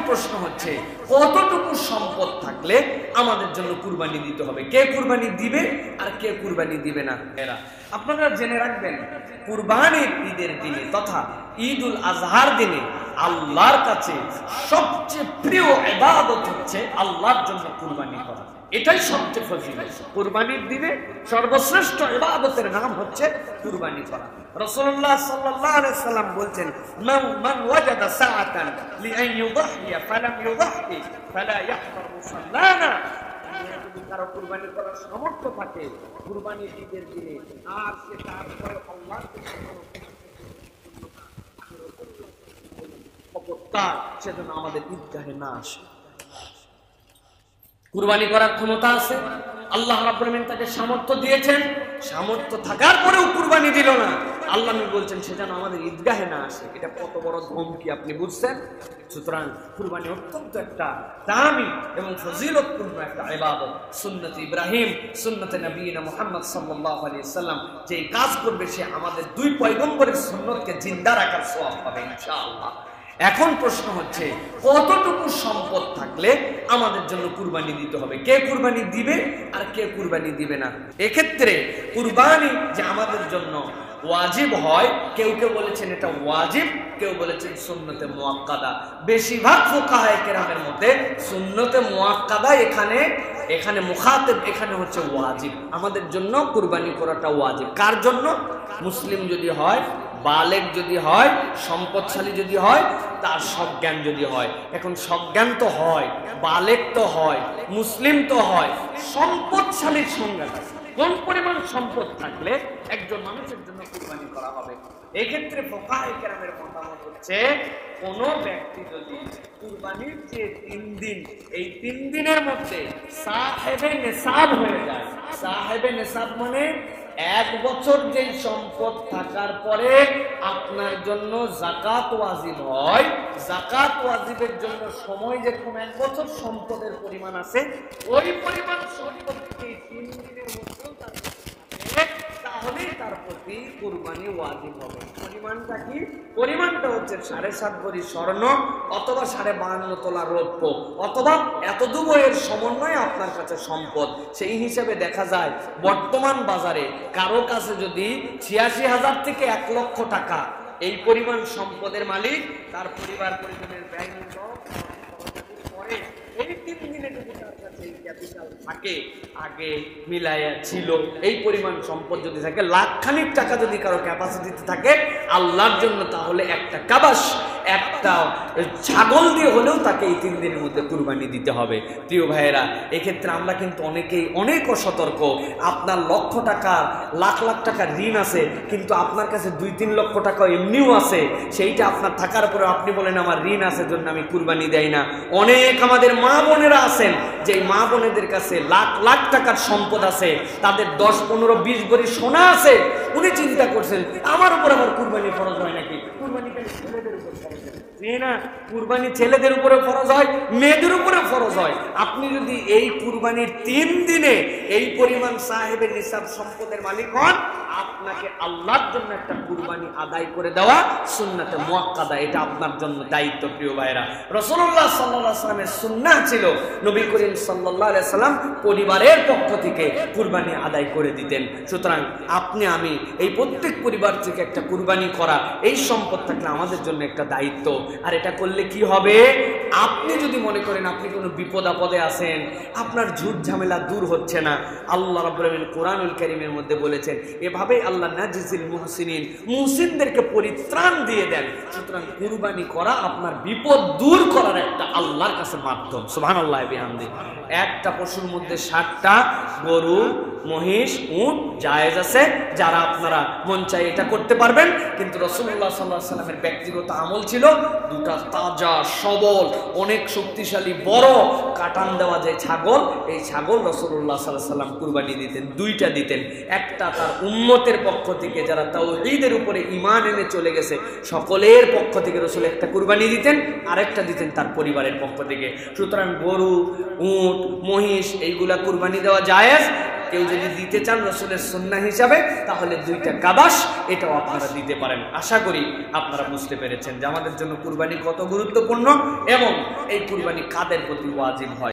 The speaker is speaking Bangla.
প্রশ্ন হচ্ছে, কতটুকু সম্পদ থাকলে আমাদের জন্য কুরবানি দিতে হবে? কে কুরবানি দিবে আর কে কুরবানি দিবে না? এরা আপনারা জেনে রাখবেন, কুরবানির ঈদের দিনে তথা ঈদুল আজহার দিনে আল্লাহর কাছে সবচেয়ে প্রিয় ইবাদত হচ্ছে আল্লাহর জন্য কুরবানি করা। এটাই সবচেয়ে ফজিলত। কুরবানির দিনে সর্বশ্রেষ্ঠ ইবাদতের নাম হচ্ছে কুরবানি করা। রাসূলুল্লাহ সাল্লাল্লাহু আলাইহি সাল্লাম বলেন, মান ওয়াজাদা সাআতান লিআন ইউদহিয়া ফালাম ইউদহি ফালা ইয়াহতার মুসাল্লানা। যদি কারো কুরবানি করার সামর্থ্য থাকে কুরবানির ঈদের দিনে, আর সে তারপরে আল্লাহর খবরদার সেজন্য আমাদের ঈদগাহে না আসে। কুরবানি করার ক্ষমতা আছে, আল্লাহ রাব্বুল আলামিন তাকে সামর্থ্য দিয়েছেন, সামর্থ্য থাকার পরেও কুরবানি দিল না, আল্লাহ নবী বলছেন সে যেন আমাদের ঈদগাহে না আসে। এটা কত বড় ধমকি আপনি বুঝছেন? সুতরাং কুরবানি অত্যন্ত একটা দামি এবং ফজিলতপূর্ণ একটা ইবাদত। সুন্নতে ইব্রাহিম, সুন্নতে নবীনা মুহাম্মদ সাল্লাল্লাহু আলাইহি সাল্লাম যে কাজ করবে সে আমাদের দুই পয়গম্বরের সুন্নতকে জিন্দা রাখার সওয়াব পাবে ইনশাআল্লাহ। এখন প্রশ্ন হচ্ছে, কতটুকু সম্পদ থাকলে আমাদের জন্য কুরবানি দিতে হবে? কে কুরবানি দিবে আর কে কুরবানি দিবে না? এক্ষেত্রে কুরবানি যে আমাদের জন্য ওয়াজিব হয়, কেউ কেউ বলেছেন এটা ওয়াজিব, কেউ বলেছেন সুন্নতে মুআক্কাদা। বেশিরভাগ ফুকাহায়ে কেরামের মধ্যে সুন্নতে মুআক্কাদা এখানে মুখাতেব এখানে হচ্ছে ওয়াজিব। আমাদের জন্য কুরবানি করাটা ওয়াজিব। কার জন্য? মুসলিম যদি হয়, বালেগ যদি হয়, সম্পদশালী যদি হয়, তার সজ্ঞান যদি হয়। এখন সজ্ঞান তো হয়, বালেগ তো হয়, মুসলিম তো হয়, সম্পদশালীর সংজ্ঞাটা কোন পরিমাণ সম্পদ থাকলে একজন মানুষের জন্য কুরবানি করা হবে? এক্ষেত্রে ফুকাহায়ে কেরামের মতামত হচ্ছে, কোন ব্যক্তি যদি কুরবানির যে 3 দিন, এই 3 দিনের মধ্যে সাহেবে নেসাব হয়ে যায়। সাহেবে নেসাব মানে 1 বছর যেই সম্পদ থাকার পরে আপনার জন্য যাকাত ওয়াজিব হয়, যাকাত ওয়াজিবের জন্য সময় যেরকম 1 বছর সম্পদের পরিমাণ আছে, ওই পরিমাণ সম্পদ থেকে 3 দিনের মধ্যেও তাহলেই তার প্রতি কুরবানি ওয়াজিব হবে। পরিমাণটা কি? পরিমাণটা হচ্ছে 7.5 ভরি স্বর্ণ অথবা 52.5 তোলা রৌপ্য অথবা এতদুবয়ের সমন্বয়ে আপনার কাছে সম্পদ। সেই হিসাবে দেখা যায় বর্তমান বাজারে কারো কাছে যদি 86,000 থেকে 1 লক্ষ টাকা এই পরিমাণ সম্পদের মালিক, তার পরিবার পরিজনের ব্যয় পরে এই 3 দিনে যদি তার কাছে এই ক্যাপিটাল থাকে, আগে মিলায়া ছিল, এই পরিমাণ সম্পদ যদি থাকে, লাখখানিক টাকা যদি কারো ক্যাপাসিটিতে থাকে আল্লাহর জন্য, তাহলে একটা কাবাস, একটা ছাগল দিয়ে হলেও তাকে এই 3 দিনের মধ্যে কুরবানি দিতে হবে। প্রিয় ভাইয়েরা, এক্ষেত্রে আমরা কিন্তু অনেকেই অনেক অসতর্ক। আপনার লক্ষ টাকা, লাখ লাখ টাকার ঋণ আছে, কিন্তু আপনার কাছে 2-3 লক্ষ টাকা এমনিও আছে, সেইটা আপনার থাকার পরে আপনি বলেন আমার ঋণ আছে জন্য আমি কুরবানি দেই না। অনেক আমাদের মা বোনেরা আছেন, যে মা বোনেদের কাছে লাখ লাখ টাকার সম্পদ আছে, তাদের 10, 15, 20 ভরি সোনা আছে, উনি চিন্তা করছেন আমার উপর আবার কুরবানি ফরজ হয় নাকি? কুরবানি কেন ছেলেদের উপর ফরজ হয়? না, কুরবানি ছেলেদের উপরে ফরজ হয়, মেয়েদের উপরে ফরজ হয়। আপনি যদি এই কুরবানির 3 দিনে এই পরিমাণ সাহেবের নিসাব সম্পদের মালিক হন, আপনাকে আল্লাহর জন্য একটা কুরবানি আদায় করে দেওয়া সুন্নাতে মুআক্কাদা, এটা আপনার জন্য দায়িত্ব। প্রিয় ভাইরা, রাসূলুল্লাহ সাল্লাল্লাহু আলাইহি ওয়াসাল্লামের সুন্নাহ ছিল নবী করিম সাল্লাল্লাহু আলাইহি ওয়াসাল্লাম পরিবারের পক্ষ থেকে কুরবানি আদায় করে দিতেন। সুতরাং আপনি আমি এই প্রত্যেক পরিবার থেকে একটা কুরবানি করা, এই সম্পদ থাকলে আমাদের জন্য একটা দায়িত্ব। আর এটা করলে কি হবে? আপনি যদি মনে করেন আপনি কোনো বিপদ আপদে আছেন, আপনার ঝুট ঝামেলা দূর হচ্ছে না, আল্লাহ রাব্বুল আলামিন কোরআনুল কারীমের মধ্যে বলেছেন এভাবেই আল্লাহ নাজিজিল মুহসিনিন, মুহসিনদেরকে পরিত্রাণ দিয়ে দেন। সুতরাং কুরবানি করা আপনার বিপদ দূর করার একটা আল্লাহর কাছে মাধ্যম। সুবহানাল্লাহ বিহামদি। একটা পশুর মধ্যে 60টা গরু, মহিষ, উট জায়েজ আছে, যারা আপনারা মন চাই এটা করতে পারবেন। কিন্তু রাসূলুল্লাহ সাল্লাল্লাহু আলাইহি ওয়াসাল্লামের ব্যক্তিগত আমল ছিল 2টা তাজা, সবল, অনেক শক্তিশালী, বড় কাটান দেওয়া যে ছাগল, এই ছাগল রাসূলুল্লাহ সাল্লাল্লাহু আলাইহি ওয়াসাল্লাম কুরবানি দিতেন। 2টা দিতেন, একটা তার উম্মতের পক্ষ থেকে যারা তাওহীদের উপরে ঈমান এনে চলে গেছে সকলের পক্ষ থেকে রাসূল একটা কুরবানি দিতেন, আরেকটা দিতেন তার পরিবারের পক্ষ থেকে। সুতরাং গরু, উট, মহিষ এইগুলা কুরবানি দেওয়া জায়েজ। কেউ যদি দিতে চান রাসূলের সুন্নাহ হিসাবে, তাহলে 2টা কাবাস এটাও আপনারা দিতে পারেন। আশা করি আপনারা বুঝতে পেরেছেন যে আমাদের জন্য কুরবানি কত গুরুত্বপূর্ণ এবং এই কুরবানি কাদের প্রতি ওয়াজিব হয়?